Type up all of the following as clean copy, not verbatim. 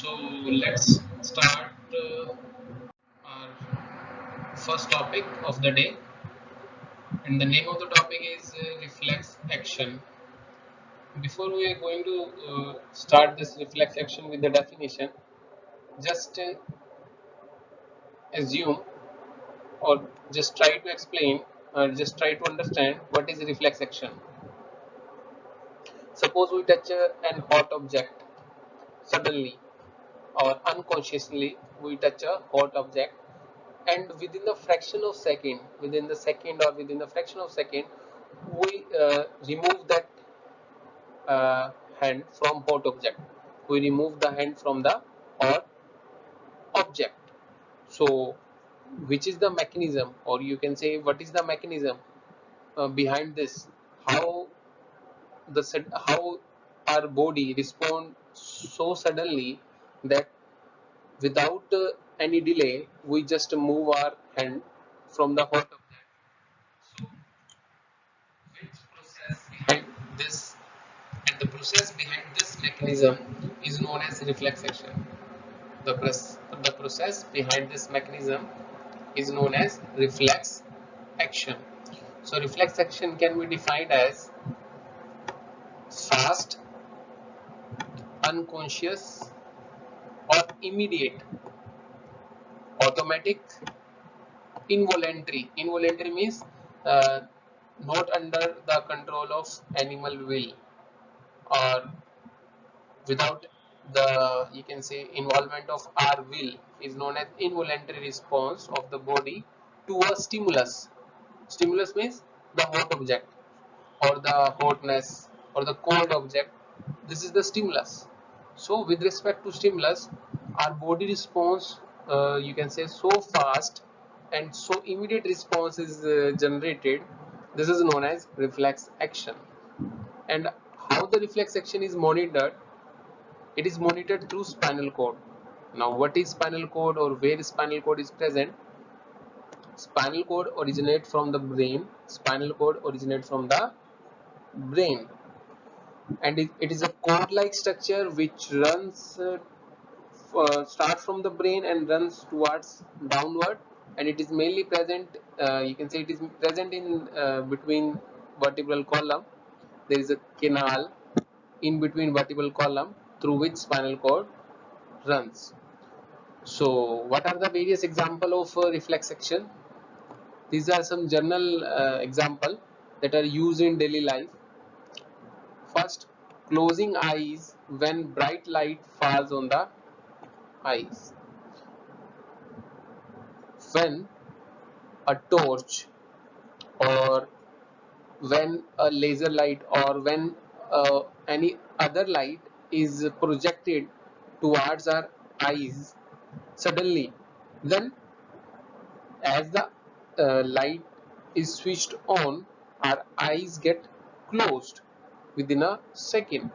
So let's start our first topic of the day, and the name of the topic is reflex action. Before we are going to start this reflex action with the definition, just assume or just try to explain or just try to understand what is reflex action. Suppose we touch an hot object suddenly or unconsciously, we touch a hot object, and within the fraction of second, within the second or within the fraction of second, we remove that hand from hot object. We remove the hand from the hot object. So which is the mechanism, or you can say what is the mechanism behind this? How how our body respond so suddenly that without any delay we just move our hand from the hot object. So which process behind this, and the process behind this mechanism is known as reflex action. The process behind this mechanism is known as reflex action. So reflex action can be defined as fast, unconscious, or immediate, automatic, involuntary. Involuntary means uh, not under the control of animal will, or without the, you can say, involvement of our will, is known as involuntary response of the body to a stimulus. Stimulus means the hot object or the hotness or the cold object. This is the stimulus. So with respect to stimulus, our body response, you can say, so fast and so immediate response is generated. This is known as reflex action. And how the reflex action is monitored? It is monitored through spinal cord. Now, what is spinal cord or where spinal cord is present? Spinal cord originates from the brain. Spinal cord originates from the brain, and it is a cord-like structure which runs starts from the brain and runs towards downward, and it is mainly present. You can say it is present in between vertebral column. There is a canal in between vertebral column through which spinal cord runs. So, what are the various example of reflex action? These are some general example that are used in daily life. First, closing eyes when bright light falls on the eyes. When a torch, or when a laser light, or when any other light is projected towards our eyes suddenly, then as the light is switched on, our eyes get closed within a second.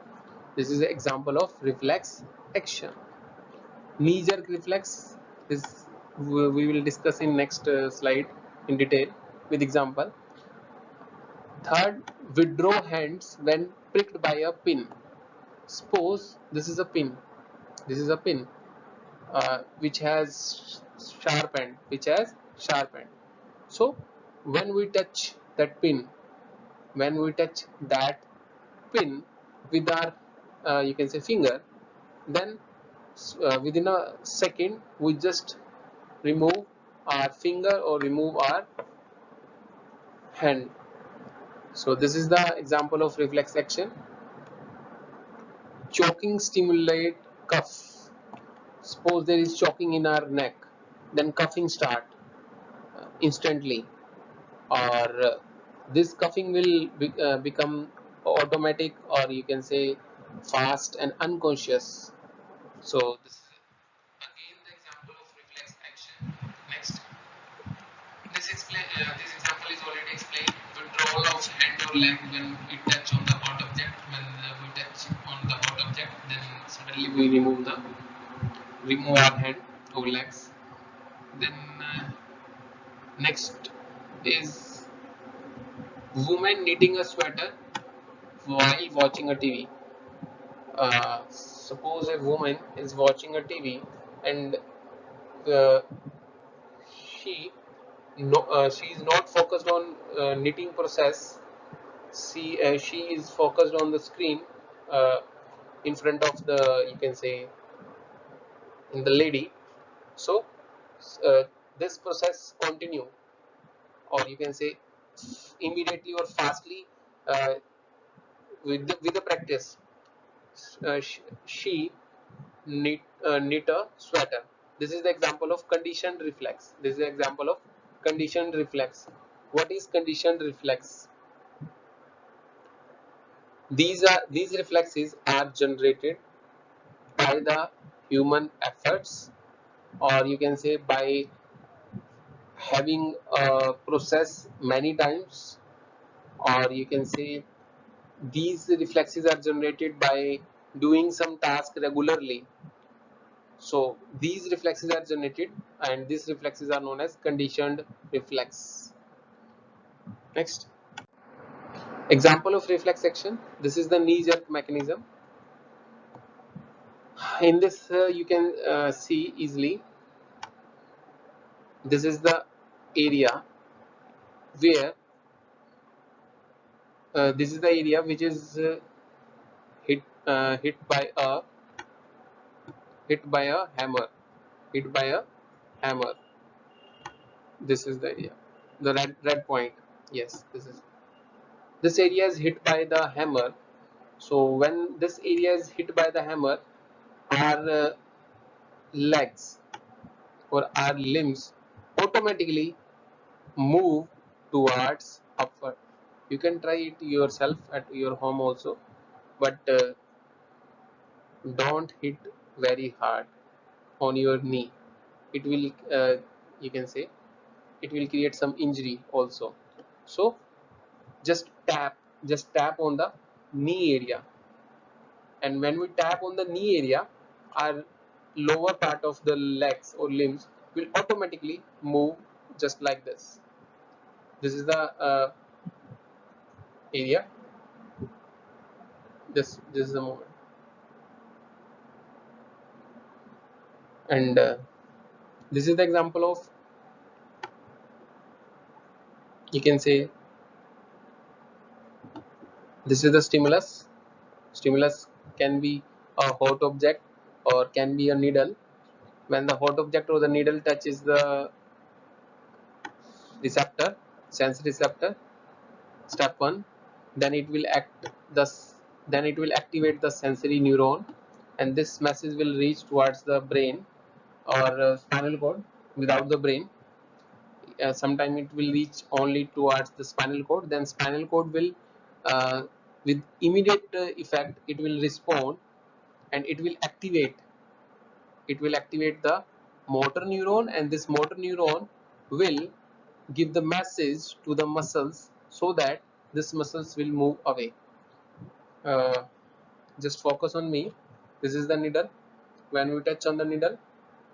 This is an example of reflex action. Knee jerk reflex is, we will discuss in next slide in detail with example. Third, withdraw hands when pricked by a pin. Suppose this is a pin. This is a pin which has sharp end. So when we touch that pin, when we touch that pin with our you can say finger, then within a second we just remove our finger or remove our hand. So this is the example of reflex action. Choking stimulate cuff. Suppose there is choking in our neck, then cuffing start instantly, or this cuffing will become automatic, or you can say fast and unconscious. So this is again the example of reflex action. Next, this example is already explained. Withdrawal of hand or leg when we touch on the hot object. When we touch on the hot object, then suddenly we remove our hand or legs. Then next is woman knitting a sweater while watching a TV. suppose a woman is watching a TV and uh, she she is not focused on knitting process. She is focused on the screen uh, in front of the, you can say, in the lady. So uh, this process continue, or you can say immediately or fastly, uh, with the practice. She knit a sweater. This is the example of conditioned reflex. This is the example of conditioned reflex. What is conditioned reflex? These reflexes are generated by the human efforts, or you can say by having a process many times, or you can say these reflexes are generated by doing some task regularly. So these reflexes are generated, and these reflexes are known as conditioned reflex. Next example of reflex action. This is the knee jerk mechanism. In this you can see easily, this is the area where this is the area which is hit by a hammer. Hit by a hammer. This is the area, the red point. Yes, this area is hit by the hammer. So when this area is hit by the hammer, our legs or our limbs automatically move towards upward. You can try it yourself at your home also, but don't hit very hard on your knee. It will you can say it will create some injury also. So just tap on the knee area, and when we tap on the knee area, our lower part of the legs or limbs will automatically move just like this. This is the area. This is the movement, and this is the example of, you can say, this is the stimulus. Can be a hot object or can be a needle. When the hot object or the needle touches the receptor, sense receptor, step 1, then it will then it will activate the sensory neuron, and this message will reach towards the brain or spinal cord. Without the brain, sometime it will reach only towards the spinal cord. Then spinal cord will with immediate effect, it will respond, and it will activate the motor neuron, and this motor neuron will give the message to the muscles so that this muscles will move away. uh, just focus on me. This is the needle. When we touch on the needle,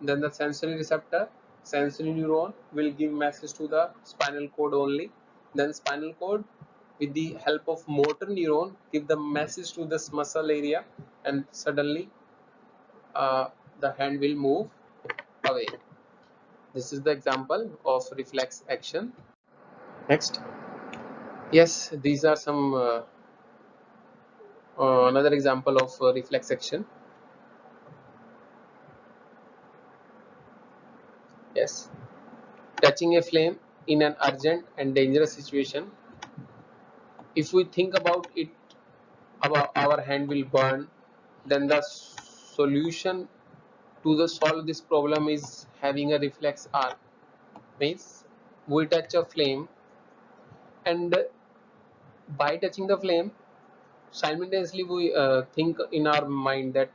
then the sensory neuron will give message to the spinal cord only. Then spinal cord, with the help of motor neuron, give the message to this muscle area, and suddenly the hand will move away. This is the example of reflex action. Next, yes, these are some another example of reflex action. Yes, touching a flame in an urgent and dangerous situation. If we think about it, our hand will burn. Then the solution to the solve this problem is having a reflex arc. Means we touch a flame, and by touching the flame, simultaneously we think in our mind that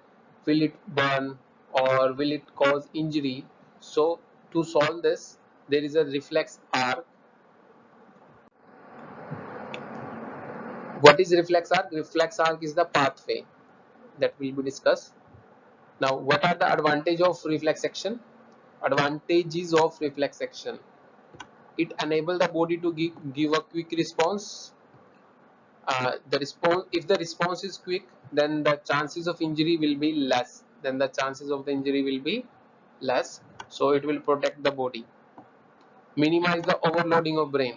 will it burn or will it cause injury. So to solve this, there is a reflex arc. What is reflex arc? Reflex arc is the pathway that will be discussed. Now what are the advantage of reflex action? Advantages of reflex action: it enables the body to give a quick response. The response, if the response is quick, then the chances of injury will be less. So it will protect the body. Minimize the overloading of brain,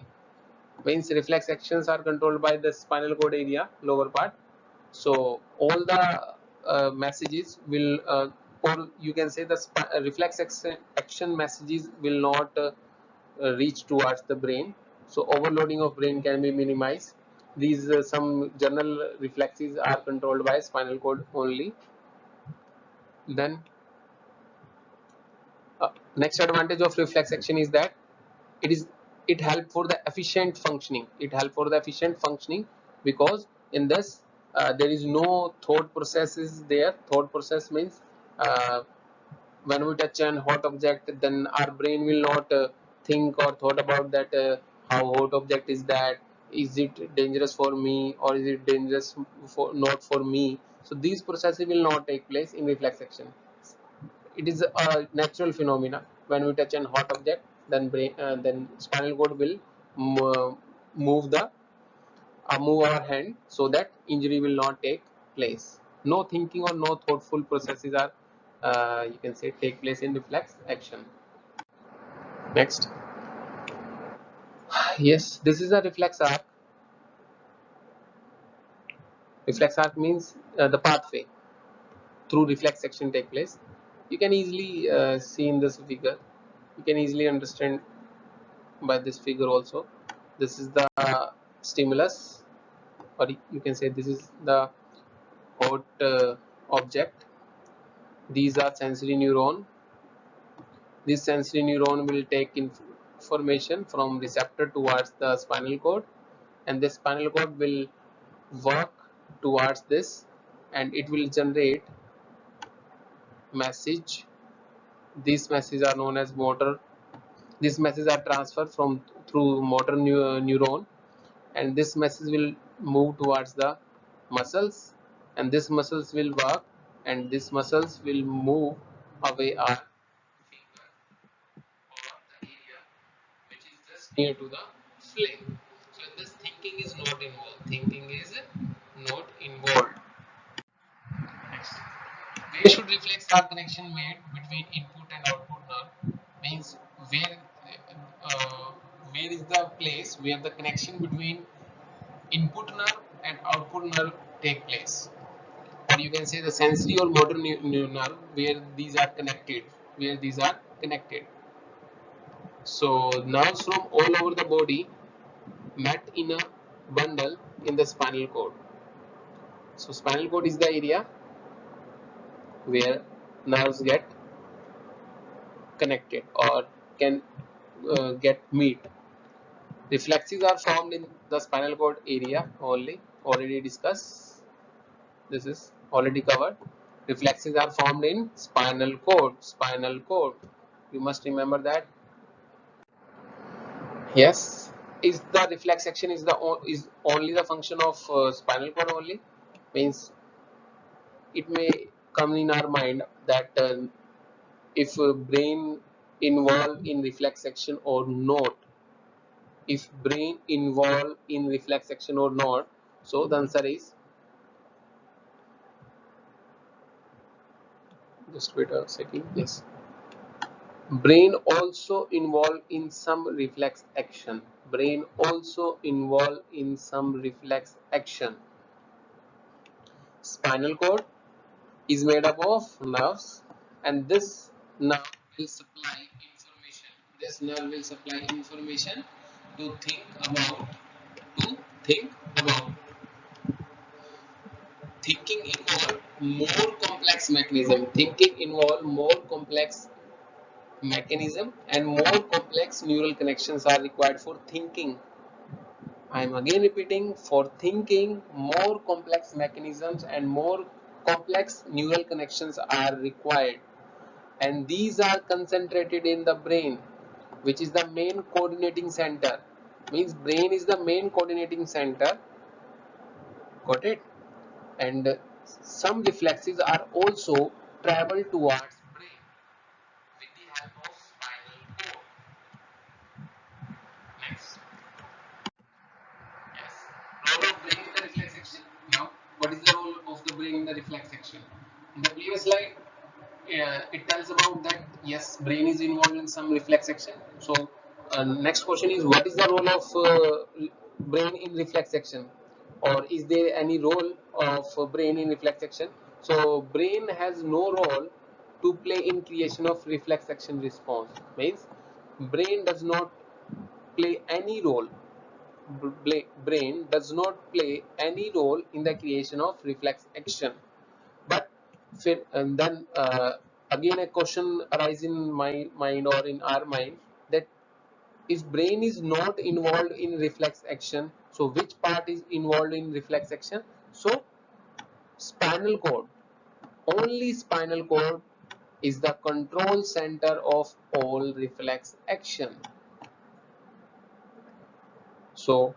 means reflex actions are controlled by the spinal cord area, lower part. So all the messages will or you can say the reflex action messages will not reach towards the brain, so overloading of brain can be minimized. These some general reflexes are controlled by spinal cord only. Then next advantage of reflex action is that it is it help for the efficient functioning. Because in this there is no thought process is there. Thought process means uh, when we touch an hot object, then our brain will not think or thought about that how hot object is it dangerous for me or is it dangerous for not for me. So these processes will not take place in reflex action. It is a natural phenomena. When we touch an hot object, then spinal cord will move the move our hand so that injury will not take place. No thinking or no thoughtful processes are you can say take place in reflex action. Next, yes, this is a reflex arc. Reflex arc means the pathway through reflex action take place. You can easily see in this figure. You can easily understand by this figure also. This is the stimulus, or you can say this is the hot object. These are sensory neuron. This sensory neuron will take information from receptor towards the spinal cord, and this spinal cord will work towards this, and it will generate message. These messages are known as motor. These messages are transferred from through motor neuron, and this message will move towards the muscles, and this muscles will work, and this muscles will move away our finger or the area which is just near to the flame. So this thinking is not involved. Next, where should reflex arc connection made between input and output nerve? Means where uh, where is the place where the connection between input nerve and output nerve take place, or you can say the sensory or motor nerve where these are connected. So nerves from all over the body met in a bundle in the spinal cord. So spinal cord is the area where nerves get connected or can get meet. Reflexes are formed in the spinal cord area only, already discussed. This is already covered. Reflexes are formed in spinal cord. You must remember that. Yes. Is the reflex action is only the function of spinal cord only? Means it may come in our mind that if brain involved in reflex action or not. If brain involved in reflex action or not. So the answer is, just wait a second. Yes. Brain also involved in some reflex action. Spinal cord is made up of nerves, and this nerve will supply information. To think about to think about. Thinking involve more complex mechanism. And more complex neural connections are required for thinking. I am again repeating, for thinking, more complex mechanisms and more complex neural connections are required, and these are concentrated in the brain, which is the main coordinating center. Means brain is the main coordinating center. Got it? And some reflexes are also travel towards brain with the help of spinal cord. Next, yes, role of brain in the reflex action. Now, what is the role of the brain reflex action. In the previous slide, it tells about that yes, brain is involved in some reflex action. So next question is, what is the role of brain in reflex action, or is there any role of brain in reflex action? So brain has no role to play in creation of reflex action response. Means brain does not play any role. Brain does not play any role in the creation of reflex action. But and then again a question arises in my mind or in our mind, that if brain is not involved in reflex action, so which part is involved in reflex action? So spinal cord, only spinal cord is the control center of all reflex action. So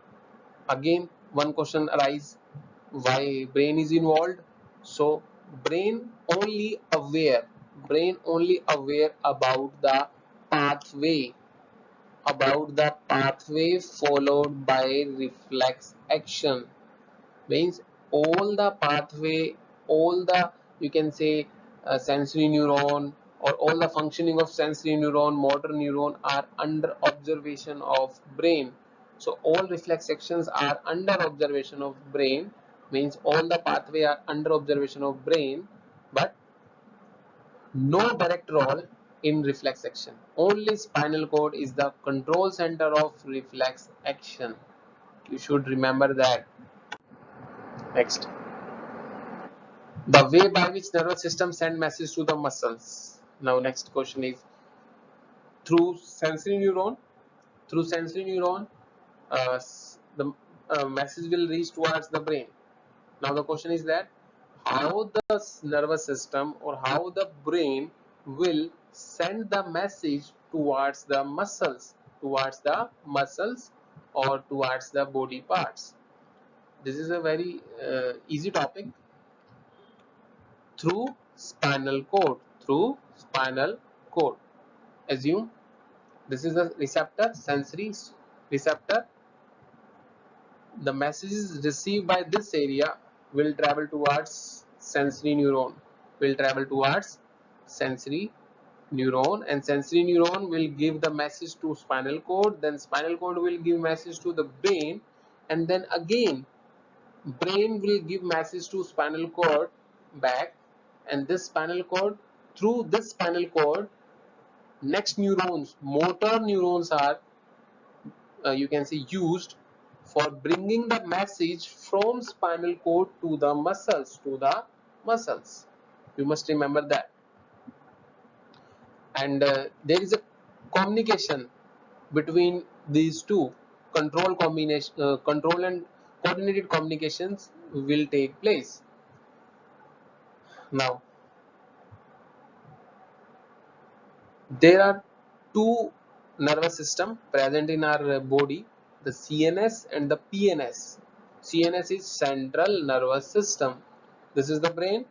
again one question arises, why brain is involved? So brain only aware, brain only aware about the pathway, about the pathway followed by reflex action. Means all the pathway, all the, you can say, sensory neuron or all the functioning of sensory neuron, motor neuron are under observation of brain. So all reflex actions are under observation of brain, means all the pathway are under observation of brain, but no direct role in reflex action. Only spinal cord is the control center of reflex action. You should remember that. Next, the way by which nervous system send message to the muscles. Now next question is, through sensory neuron, through sensory neuron the message will reach towards the brain. Now the question is that how the nervous system or how the brain will send the message towards the muscles, towards the muscles or towards the body parts. This is a very easy topic. Through spinal cord, through spinal cord. Assume this is a receptor, sensory receptor. The messages received by this area will travel towards sensory neuron, will travel towards sensory neuron, and sensory neuron will give the message to spinal cord, then spinal cord will give message to the brain, and then again brain will give message to spinal cord back, and this spinal cord, through this spinal cord, next neurons, motor neurons are you can say used for bringing the message from spinal cord to the muscles, to the muscles. You must remember that. And there is a communication between these two. Control combination, control and coordinated communications will take place. Now there are two nervous system present in our body, the CNS and the PNS. CNS is central nervous system. This is the brain,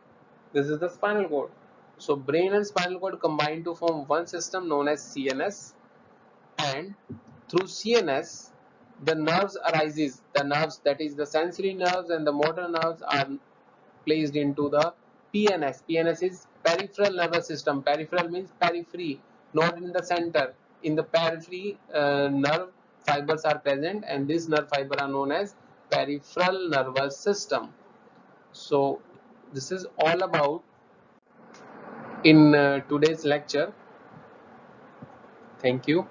this is the spinal cord. So brain and spinal cord combine to form one system known as CNS, and through CNS the nerves arises, the nerves, that is the sensory nerves and the motor nerves, are placed into the PNS. PNS is peripheral nervous system. Peripheral means periphery, not in the center. In the periphery, nerve fibers are present, and these nerve fibers are known as peripheral nervous system. So this is all about in today's lecture. Thank you.